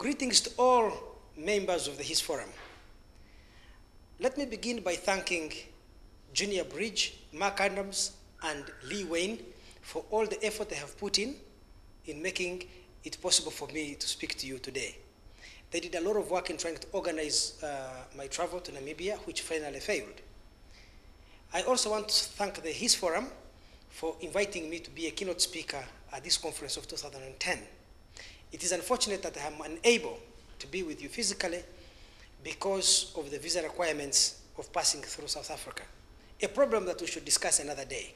Greetings to all members of the HIS Forum. Let me begin by thanking Junior Bridge, Mark Adams, and Lee Wayne for all the effort they have put in making it possible for me to speak to you today. They did a lot of work in trying to organize my travel to Namibia, which finally failed. I also want to thank the HIS Forum for inviting me to be a keynote speaker at this conference of 2010. It is unfortunate that I am unable to be with you physically because of the visa requirements of passing through South Africa, a problem that we should discuss another day.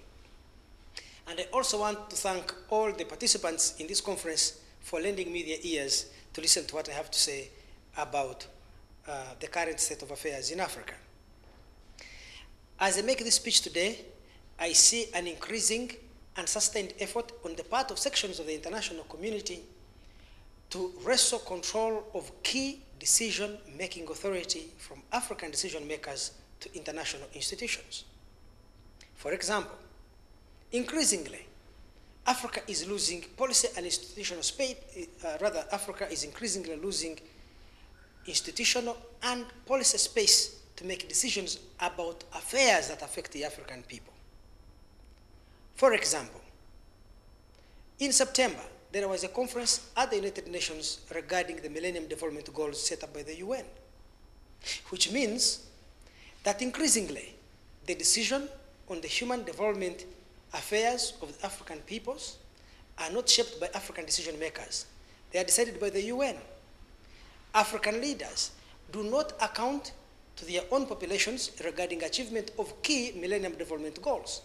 And I also want to thank all the participants in this conference for lending me their ears to listen to what I have to say about the current state of affairs in Africa. As I make this speech today, I see an increasing and sustained effort on the part of sections of the international community to wrestle control of key decision-making authority from African decision makers to international institutions. For example, increasingly, Africa is losing policy and institutional space, Africa is increasingly losing institutional and policy space to make decisions about affairs that affect the African people. For example, in September, there was a conference at the United Nations regarding the Millennium Development Goals set up by the UN, which means that increasingly the decision on the human development affairs of the African peoples are not shaped by African decision makers. They are decided by the UN. African leaders do not account to their own populations regarding achievement of key Millennium Development Goals.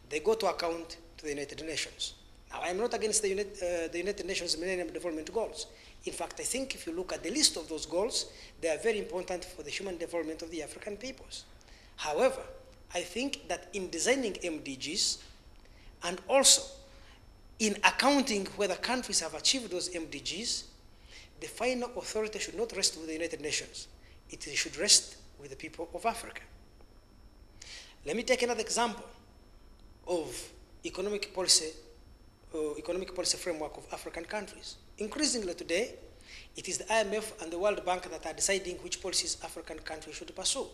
They go to account to the United Nations. Now, I am not against the United Nations Millennium Development Goals. In fact, I think if you look at the list of those goals, they are very important for the human development of the African peoples. However, I think that in designing MDGs, and also in accounting whether countries have achieved those MDGs, the final authority should not rest with the United Nations. It should rest with the people of Africa. Let me take another example of economic policy framework of African countries. Increasingly today, it is the IMF and the World Bank that are deciding which policies African countries should pursue.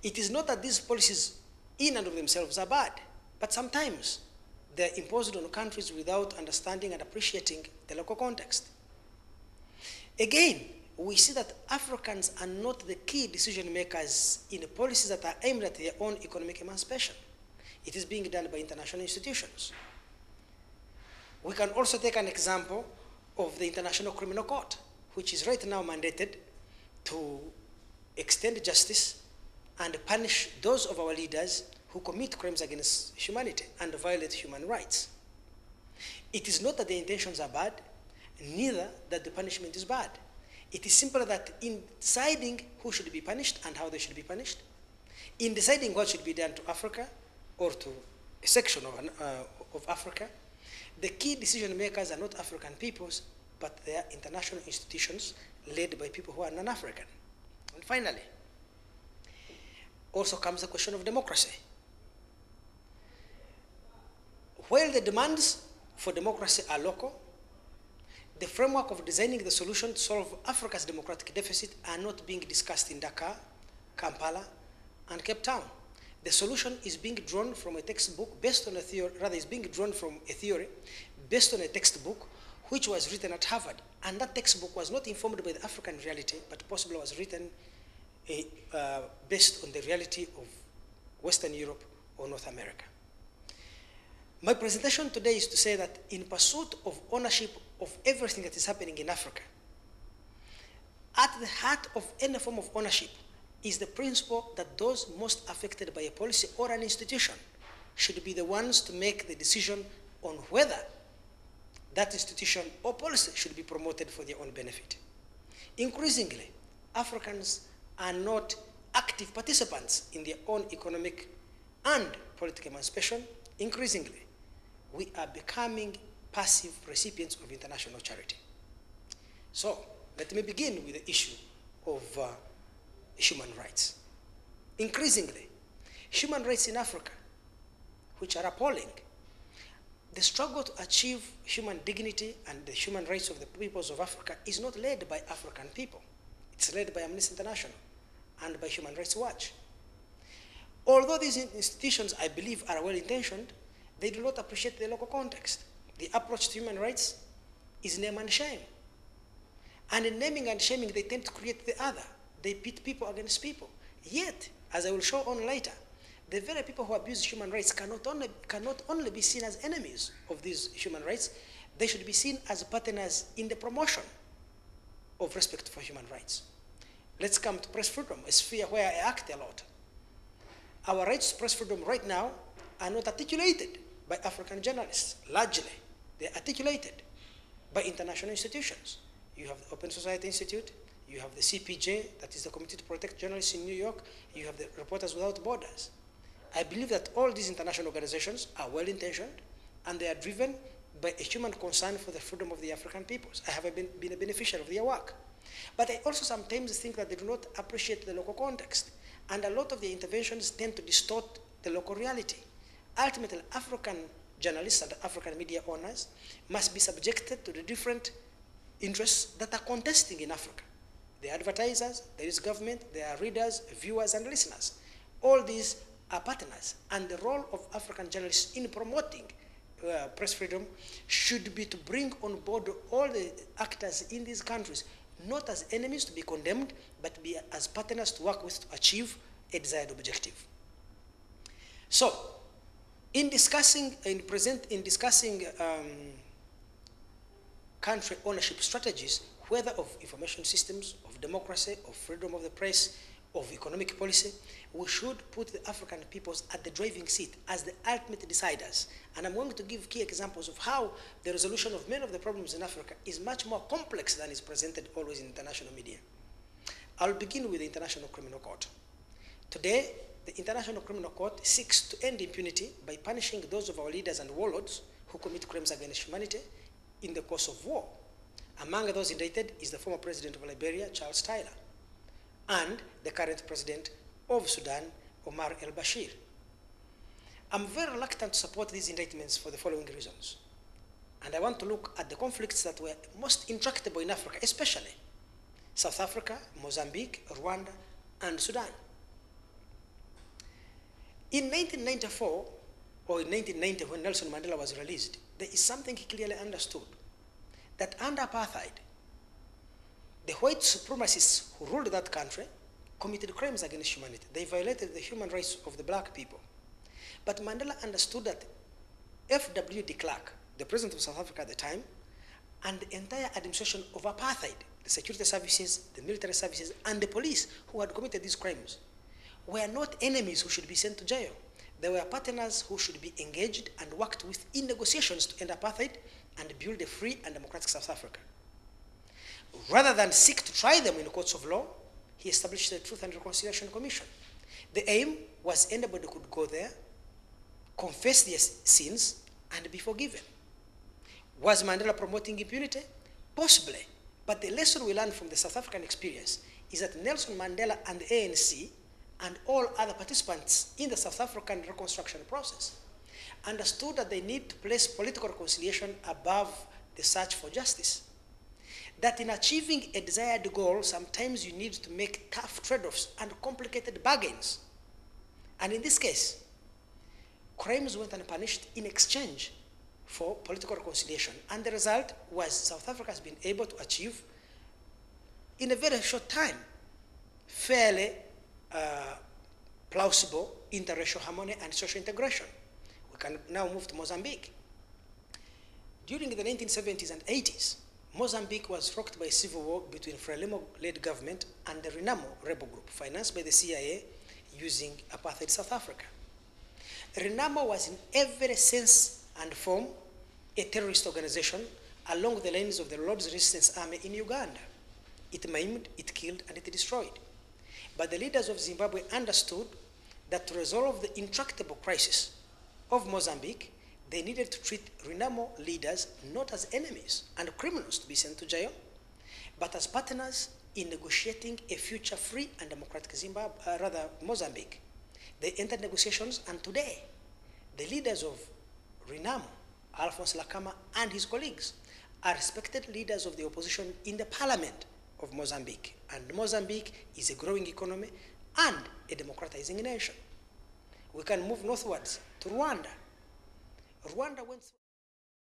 It is not that these policies in and of themselves are bad, but sometimes they're imposed on countries without understanding and appreciating the local context. Again, we see that Africans are not the key decision makers in the policies that are aimed at their own economic emancipation. It is being done by international institutions. We can also take an example of the International Criminal Court, which is right now mandated to extend justice and punish those of our leaders who commit crimes against humanity and violate human rights. It is not that the intentions are bad, neither that the punishment is bad. It is simply that in deciding who should be punished and how they should be punished, in deciding what should be done to Africa or to a section of Africa, the key decision makers are not African peoples, but they are international institutions led by people who are non-African. And finally, also comes the question of democracy. While the demands for democracy are local, the framework of designing the solution to solve Africa's democratic deficit are not being discussed in Dakar, Kampala, and Cape Town. The solution is being drawn from a textbook based on a theory, rather is being drawn from a theory based on a textbook which was written at Harvard. And that textbook was not informed by the African reality, but possibly was written based on the reality of Western Europe or North America. My presentation today is to say that in pursuit of ownership of everything that is happening in Africa, at the heart of any form of ownership is the principle that those most affected by a policy or an institution should be the ones to make the decision on whether that institution or policy should be promoted for their own benefit. Increasingly, Africans are not active participants in their own economic and political emancipation. Increasingly, we are becoming passive recipients of international charity. So, let me begin with the issue of human rights. Increasingly, human rights in Africa, which are appalling, the struggle to achieve human dignity and the human rights of the peoples of Africa is not led by African people. It's led by Amnesty International and by Human Rights Watch. Although these institutions, I believe, are well-intentioned, they do not appreciate the local context. The approach to human rights is name and shame. And in naming and shaming, they tend to create the other. They pit people against people. Yet, as I will show on later, the very people who abuse human rights cannot only be seen as enemies of these human rights, they should be seen as partners in the promotion of respect for human rights. Let's come to press freedom, a sphere where I act a lot. Our rights to press freedom right now are not articulated by African journalists, largely. They're articulated by international institutions. You have the Open Society Institute, you have the CPJ, that is the Committee to Protect Journalists in New York, you have the Reporters Without Borders. I believe that all these international organizations are well-intentioned and they are driven by a human concern for the freedom of the African peoples. I have been a beneficiary of their work. But I also sometimes think that they do not appreciate the local context, and a lot of their interventions tend to distort the local reality. Ultimately, African journalists and African media owners must be subjected to the different interests that are contesting in Africa. There are advertisers, there is government, there are readers, viewers, and listeners. All these are partners, and the role of African journalists in promoting press freedom should be to bring on board all the actors in these countries, not as enemies to be condemned, but be as partners to work with to achieve a desired objective. So, in discussing country ownership strategies, whether of information systems, of democracy, of freedom of the press, of economic policy, we should put the African peoples at the driving seat as the ultimate deciders. And I'm going to give key examples of how the resolution of many of the problems in Africa is much more complex than is presented always in international media. I'll begin with the International Criminal Court. Today, the International Criminal Court seeks to end impunity by punishing those of our leaders and warlords who commit crimes against humanity in the course of war. Among those indicted is the former president of Liberia, Charles Taylor, and the current president of Sudan, Omar al-Bashir. I'm very reluctant to support these indictments for the following reasons. And I want to look at the conflicts that were most intractable in Africa, especially South Africa, Mozambique, Rwanda, and Sudan. In 1994, or in 1990 when Nelson Mandela was released, there is something he clearly understood, that under apartheid, the white supremacists who ruled that country committed crimes against humanity. They violated the human rights of the black people. But Mandela understood that F.W. de Klerk, the president of South Africa at the time, and the entire administration of apartheid, the security services, the military services, and the police who had committed these crimes, were not enemies who should be sent to jail. They were partners who should be engaged and worked with in negotiations to end apartheid and build a free and democratic South Africa. Rather than seek to try them in the courts of law, he established the Truth and Reconciliation Commission. The aim was anybody could go there, confess their sins, and be forgiven. Was Mandela promoting impunity? Possibly. But the lesson we learned from the South African experience is that Nelson Mandela and the ANC and all other participants in the South African reconstruction process understood that they need to place political reconciliation above the search for justice. That in achieving a desired goal, sometimes you need to make tough trade-offs and complicated bargains. And in this case, crimes went unpunished in exchange for political reconciliation. And the result was South Africa has been able to achieve, in a very short time, fairly plausible interracial harmony and social integration. We can now move to Mozambique. During the 1970s and 80s, Mozambique was rocked by a civil war between Frelimo-led government and the Renamo rebel group, financed by the CIA using apartheid South Africa. Renamo was in every sense and form a terrorist organization along the lines of the Lord's Resistance Army in Uganda. It maimed, it killed, and it destroyed. But the leaders of Zimbabwe understood that to resolve the intractable crisis of Mozambique, they needed to treat Renamo leaders not as enemies and criminals to be sent to jail, but as partners in negotiating a future free and democratic Mozambique. They entered negotiations, and today, the leaders of Renamo Alphonse Lakama and his colleagues are respected leaders of the opposition in the parliament of Mozambique. And Mozambique is a growing economy and a democratizing nation. We can move northwards to Rwanda. Rwanda went through